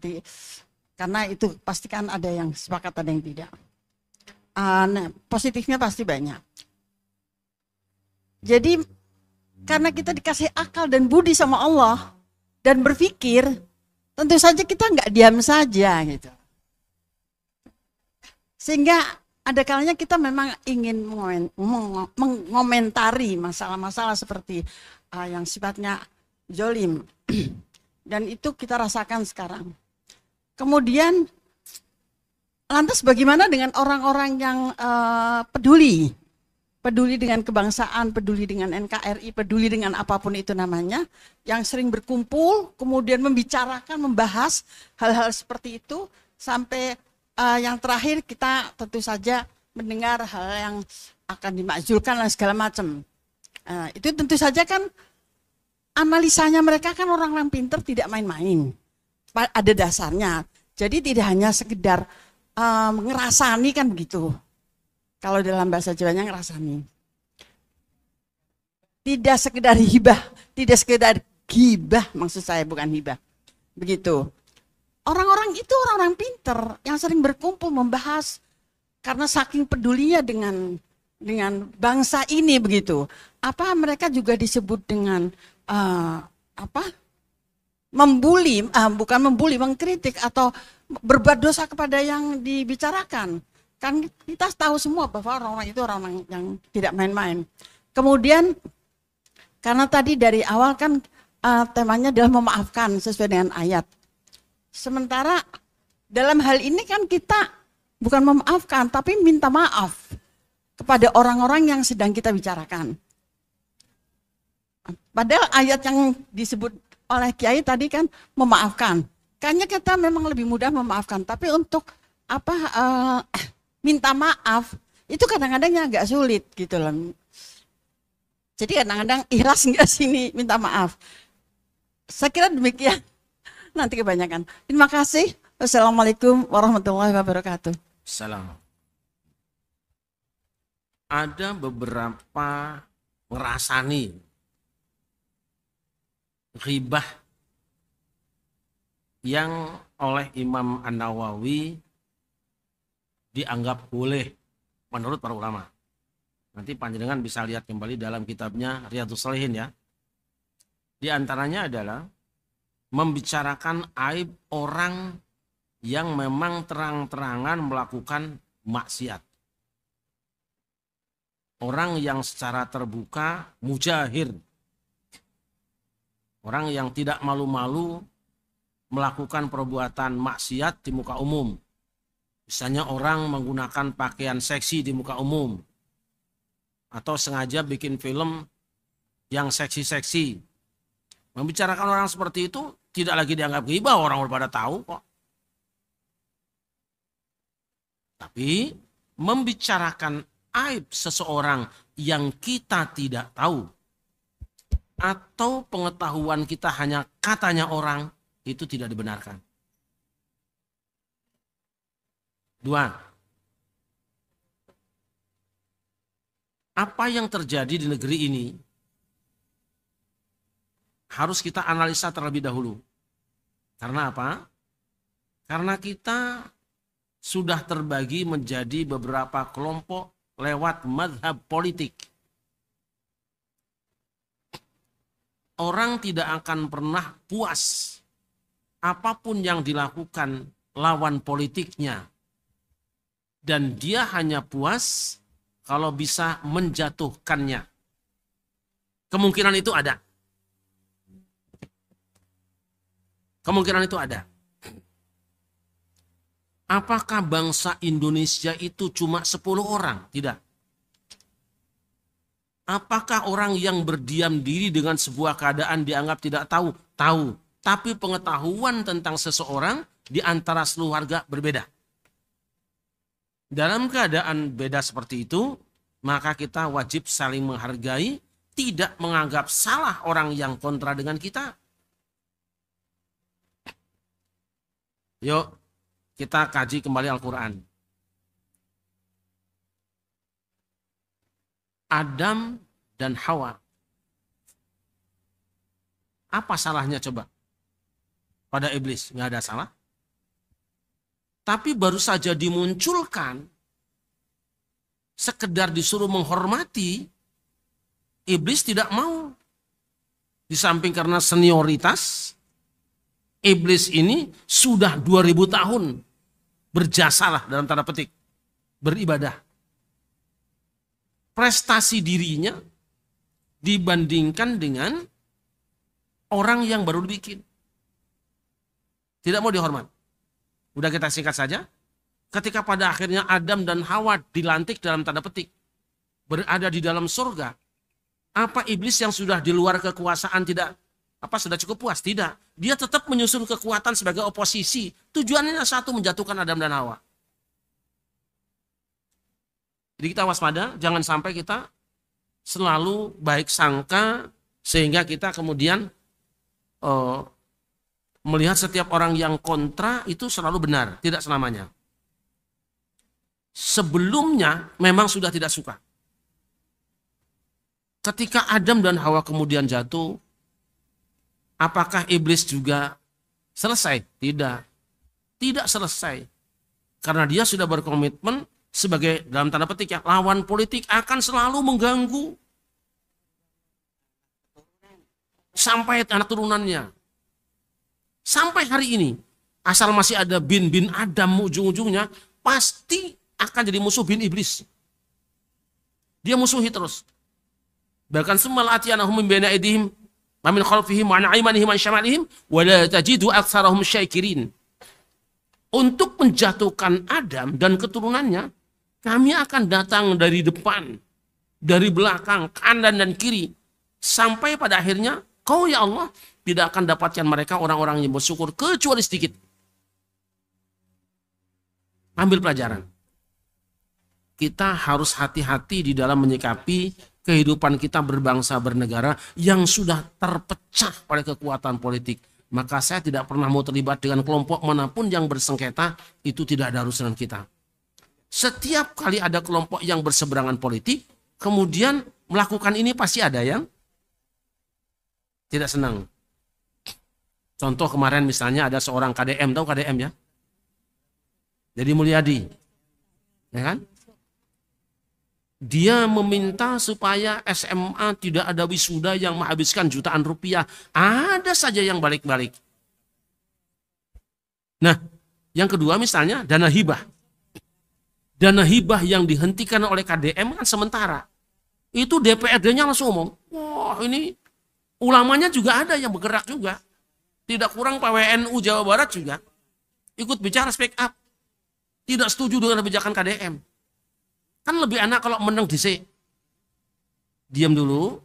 nanti, karena itu pasti kan ada yang sepakat, ada yang tidak. Nah, positifnya pasti banyak. Jadi karena kita dikasih akal dan budi sama Allah dan berpikir, tentu saja kita nggak diam saja gitu. Sehingga ada kalanya kita memang ingin mengomentari masalah-masalah seperti yang sifatnya zolim. Dan itu kita rasakan sekarang. Kemudian, lantas bagaimana dengan orang-orang yang peduli? Peduli dengan kebangsaan, peduli dengan NKRI, peduli dengan apapun itu namanya. Yang sering berkumpul, kemudian membicarakan, membahas hal-hal seperti itu. Sampai yang terakhir kita tentu saja mendengar hal yang akan dimakzulkan dan segala macam. Itu tentu saja kan analisanya mereka kan orang-orang pinter, tidak main-main. Ada dasarnya. Jadi tidak hanya sekedar ngerasani kan begitu. Kalau dalam bahasa Jawanya ngerasani. Tidak sekedar hibah, tidak sekedar gibah, maksud saya bukan hibah. Begitu. Orang-orang itu orang-orang pinter yang sering berkumpul membahas karena saking pedulinya dengan bangsa ini begitu. Apa mereka juga disebut dengan membuli, bukan membuli, mengkritik atau berbuat dosa kepada yang dibicarakan. Kan kita tahu semua bahwa orang-orang itu orang-orang yang tidak main-main. Kemudian karena tadi dari awal kan temanya adalah memaafkan sesuai dengan ayat. Sementara dalam hal ini kan kita bukan memaafkan, tapi minta maaf kepada orang-orang yang sedang kita bicarakan. Padahal ayat yang disebut oleh Kiai tadi kan memaafkan. Kayaknya kita memang lebih mudah memaafkan, tapi untuk minta maaf itu kadang-kadang agak sulit gitu loh. Jadi kadang-kadang ikhlas enggak sini minta maaf. Saya kira demikian. Nanti kebanyakan. Terima kasih. Wassalamualaikum warahmatullahi wabarakatuh. Salam. Ada beberapa ngerasani ghibah yang oleh Imam An-Nawawi dianggap boleh menurut para ulama. Nanti panjenengan bisa lihat kembali dalam kitabnya Riyadhus Shalihin ya. Di antaranya adalah membicarakan aib orang yang memang terang-terangan melakukan maksiat. Orang yang secara terbuka mujahir. Orang yang tidak malu-malu melakukan perbuatan maksiat di muka umum. Misalnya orang menggunakan pakaian seksi di muka umum. Atau sengaja bikin film yang seksi-seksi. Membicarakan orang seperti itu tidak lagi dianggap ghibah, orang udah pada tahu kok. Tapi membicarakan aib seseorang yang kita tidak tahu atau pengetahuan kita hanya katanya orang, itu tidak dibenarkan. Dua, apa yang terjadi di negeri ini harus kita analisa terlebih dahulu. Karena apa? Karena kita sudah terbagi menjadi beberapa kelompok lewat mazhab politik. Orang tidak akan pernah puas apapun yang dilakukan lawan politiknya. Dan dia hanya puas kalau bisa menjatuhkannya. Kemungkinan itu ada. Kemungkinan itu ada. Apakah bangsa Indonesia itu cuma 10 orang? Tidak. Apakah orang yang berdiam diri dengan sebuah keadaan dianggap tidak tahu? Tahu. Tapi pengetahuan tentang seseorang di antara seluruh warga berbeda. Dalam keadaan beda seperti itu, maka kita wajib saling menghargai, tidak menganggap salah orang yang kontra dengan kita. Yuk, kita kaji kembali Al-Quran. Adam dan Hawa. Apa salahnya coba? Pada iblis, nggak ada salah. Tapi baru saja dimunculkan, sekedar disuruh menghormati, iblis tidak mau. Di samping karena senioritas, iblis ini sudah 2000 tahun berjasalah dalam tanda petik, beribadah. Prestasi dirinya dibandingkan dengan orang yang baru dibikin. Tidak mau dihormat. Udah kita singkat saja. Ketika pada akhirnya Adam dan Hawa dilantik dalam tanda petik, berada di dalam surga, apa iblis yang sudah di luar kekuasaan sudah cukup puas? Tidak. Dia tetap menyusun kekuatan sebagai oposisi. Tujuannya satu, menjatuhkan Adam dan Hawa. Jadi kita waspada, jangan sampai kita selalu baik sangka sehingga kita kemudian melihat setiap orang yang kontra itu selalu benar, tidak selamanya. Sebelumnya memang sudah tidak suka. Ketika Adam dan Hawa kemudian jatuh, apakah iblis juga selesai? Tidak. Tidak selesai. Karena dia sudah berkomitmen sebagai dalam tanda petik ya, lawan politik akan selalu mengganggu. Sampai anak turunannya. Sampai hari ini, asal masih ada bin Adam ujung-ujungnya, pasti akan jadi musuh bin iblis. Dia musuhi terus. Bahkan summal atiyanahum min baini aydihim wa min khalfihim wa an aymanihim wa an syamalihim wa la tajidu aktsarahum syakirin. Untuk menjatuhkan Adam dan keturunannya, kami akan datang dari depan, dari belakang, kanan dan kiri, sampai pada akhirnya kau ya Allah tidak akan dapatkan mereka orang-orang yang bersyukur kecuali sedikit. Ambil pelajaran. Kita harus hati-hati di dalam menyikapi kehidupan kita berbangsa bernegara yang sudah terpecah oleh kekuatan politik. Maka saya tidak pernah mau terlibat dengan kelompok manapun yang bersengketa, itu tidak ada urusan kita. Setiap kali ada kelompok yang berseberangan politik, kemudian melakukan ini pasti ada yang tidak senang. Contoh kemarin misalnya ada seorang KDM, tahu KDM ya? Jadi Mulyadi, ya kan? Dia meminta supaya SMA tidak ada wisuda yang menghabiskan jutaan rupiah. Ada saja yang balik-balik. Nah, yang kedua misalnya dana hibah. Dana hibah yang dihentikan oleh KDM kan sementara. Itu DPRD-nya langsung ngomong, wah ini ulamanya juga ada yang bergerak juga. Tidak kurang PWNU Jawa Barat juga ikut bicara speak up. Tidak setuju dengan kebijakan KDM. Kan lebih enak kalau menang dhisik. Diam dulu.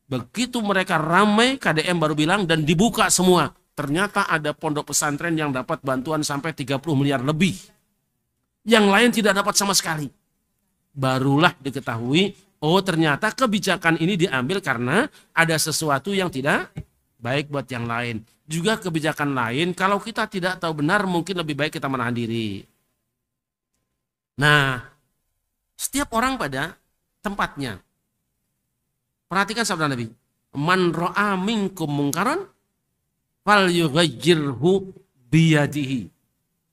Begitu mereka ramai, KDM baru bilang dan dibuka semua. Ternyata ada pondok pesantren yang dapat bantuan sampai 30 miliar lebih. Yang lain tidak dapat sama sekali. Barulah diketahui, oh ternyata kebijakan ini diambil karena ada sesuatu yang tidak baik buat yang lain. Juga kebijakan lain, kalau kita tidak tahu benar, mungkin lebih baik kita menahan diri. Nah, setiap orang pada tempatnya. Perhatikan sabda Nabi. Man ra'a minkum mungkaran fal yughayyirhu biyadihi.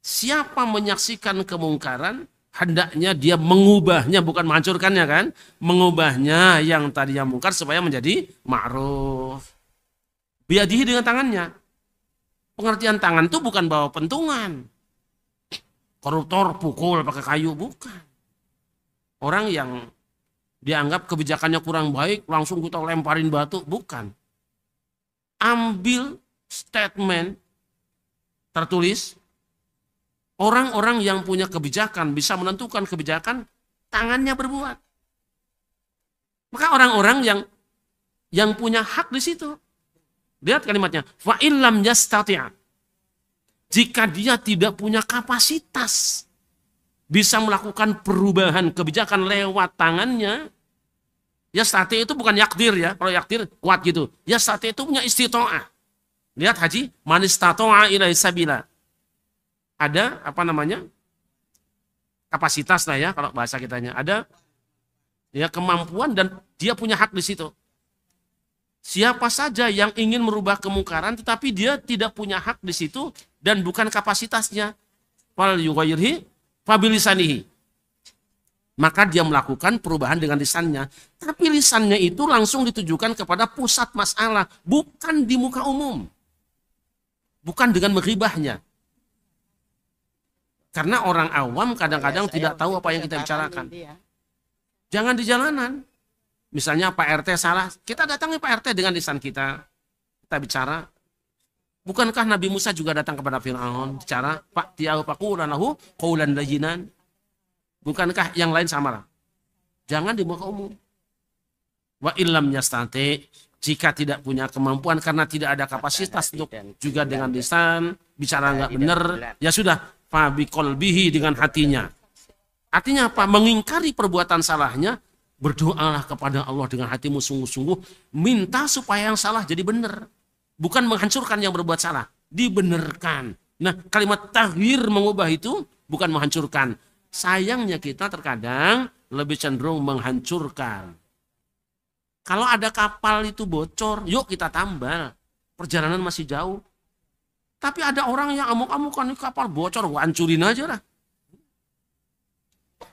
Siapa menyaksikan kemungkaran, hendaknya dia mengubahnya, bukan menghancurkannya kan. Mengubahnya yang tadinya mungkar supaya menjadi ma'ruf. Biyadihi dengan tangannya. Pengertian tangan itu bukan bawa pentungan. Koruptor pukul pakai kayu, bukan. Orang yang dianggap kebijakannya kurang baik, langsung kita lemparin batu, bukan. Ambil statement tertulis, orang-orang yang punya kebijakan bisa menentukan kebijakan, tangannya berbuat. Maka orang-orang yang punya hak di situ. Lihat kalimatnya, fa illam yastati'. Jika dia tidak punya kapasitas bisa melakukan perubahan kebijakan lewat tangannya, yastati itu bukan yakdir ya. Kalau yakdir kuat gitu. Yastati itu punya istito'ah. Lihat haji, man istato'a ilaihi sabila. Ada apa namanya? Kapasitas lah ya kalau bahasa kitanya. Ada ya kemampuan dan dia punya hak di situ. Siapa saja yang ingin merubah kemungkaran tetapi dia tidak punya hak di situ dan bukan kapasitasnya, fal yughayyirhi fabilisanihi. Maka dia melakukan perubahan dengan lisannya. Tapi lisannya itu langsung ditujukan kepada pusat masalah, bukan di muka umum. Bukan dengan menghibahnya. Karena orang awam kadang-kadang tidak tahu apa yang kita bicarakan. Jangan di jalanan. Misalnya Pak RT salah, kita datangi Pak RT dengan lisan kita. Kita bicara. Bukankah Nabi Musa juga datang kepada Fir'aun bicara, Pak tiahu paqulan lahu qaulan layyinan. Bukankah yang lain sama lah? Jangan di muka umum. Wa illam yastati, jika tidak punya kemampuan karena tidak ada kapasitas untuk juga dengan lisan, bicara nggak benar, ya sudah, fa biqalbihi dengan hatinya. Artinya apa? Mengingkari perbuatan salahnya, berdoalah kepada Allah dengan hatimu sungguh-sungguh, minta supaya yang salah jadi benar. Bukan menghancurkan yang berbuat salah, dibenarkan. Nah, kalimat taghir mengubah itu bukan menghancurkan. Sayangnya kita terkadang lebih cenderung menghancurkan. Kalau ada kapal itu bocor, yuk kita tambal. Perjalanan masih jauh. Tapi ada orang yang amuk-amukan, kapal bocor, hancurin aja lah.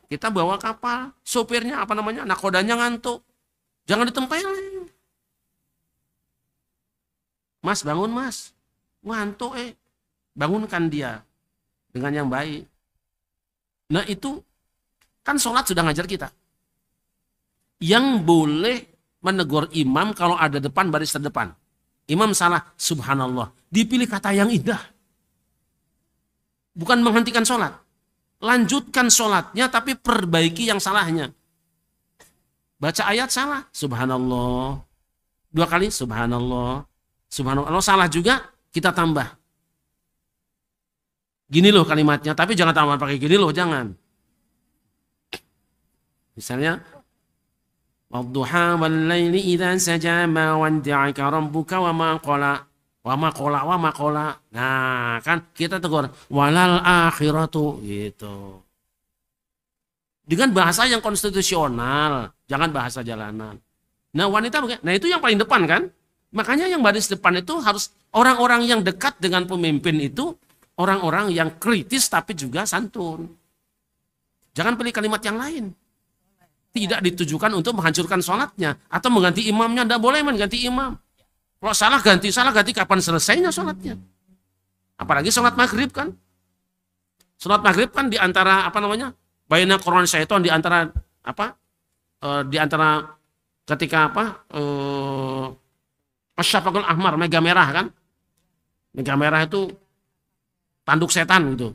Kita bawa kapal, sopirnya nakodanya ngantuk. Jangan ditempelin. Mas bangun mas, ngantuk bangunkan dia dengan yang baik. Nah itu kan sholat sudah ngajar kita. Yang boleh menegur imam kalau ada depan baris terdepan. Imam salah, subhanallah. Dipilih kata yang indah. Bukan menghentikan sholat. Lanjutkan sholatnya tapi perbaiki yang salahnya. Baca ayat salah, subhanallah. 2 kali, subhanallah. Subhanallah, salah juga, kita tambah. Gini loh kalimatnya, tapi jangan tambah pakai gini loh, jangan. Misalnya, wadduha wal laili idza saja ma wanda'aka rabbuka wa ma qala wa ma qala. Nah, kan kita tegur walal akhiratu gitu. Dengan bahasa yang konstitusional, jangan bahasa jalanan. Nah, wanita nah itu yang paling depan kan? Makanya yang baris depan itu harus orang-orang yang dekat dengan pemimpin itu orang-orang yang kritis tapi juga santun. Jangan pilih kalimat yang lain. Tidak ditujukan untuk menghancurkan sholatnya. Atau mengganti imamnya. Tidak boleh mengganti imam. Kalau salah ganti kapan selesainya sholatnya. Apalagi sholat maghrib kan. Sholat maghrib kan diantara baina Quran syaitan diantara diantara ketika Asyafaqul Ahmar, mega merah kan. Mega merah itu tanduk setan gitu.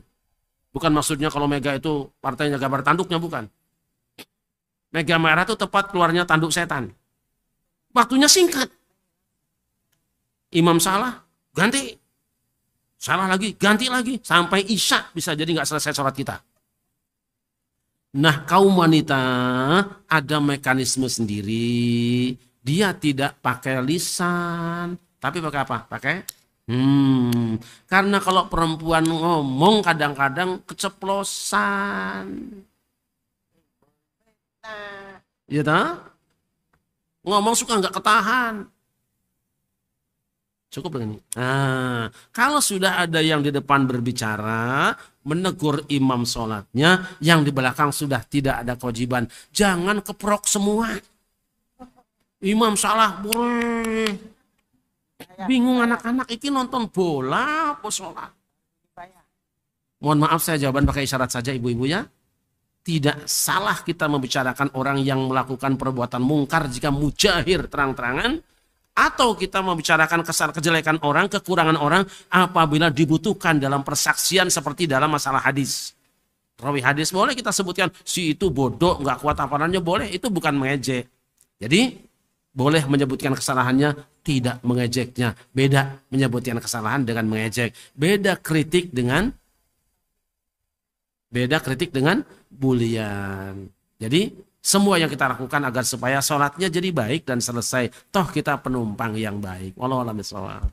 Bukan maksudnya kalau mega itu partainya gambar tanduknya, bukan. Mega merah itu tepat keluarnya tanduk setan. Waktunya singkat. Imam salah, ganti. Salah lagi, ganti lagi. Sampai isya bisa jadi nggak selesai sholat kita. Nah, kaum wanita ada mekanisme sendiri. Dia tidak pakai lisan. Tapi pakai apa? Pakai karena kalau perempuan ngomong kadang-kadang keceplosan. Ya tak? Ngomong suka nggak ketahan. Cukup dengan ini. Nah, kalau sudah ada yang di depan berbicara, menegur imam sholatnya, yang di belakang sudah tidak ada kewajiban. Jangan keprok semua. Imam salah, boleh. Bingung anak-anak ini nonton bola apa sholat. Mohon maaf saya jawaban pakai isyarat saja ibu-ibu ya. Tidak salah kita membicarakan orang yang melakukan perbuatan mungkar jika mujahir terang-terangan. Atau kita membicarakan kejelekan orang, kekurangan orang apabila dibutuhkan dalam persaksian seperti dalam masalah hadis. Rawi hadis boleh kita sebutkan, si itu bodoh, nggak kuat hafalannya, boleh. Itu bukan mengejek. Jadi boleh menyebutkan kesalahannya, tidak mengejeknya. Beda menyebutkan kesalahan dengan mengejek. Beda kritik dengan bulian. Jadi semua yang kita lakukan agar supaya sholatnya jadi baik dan selesai. Toh kita penumpang yang baik. Wallahu a'lam bishawab.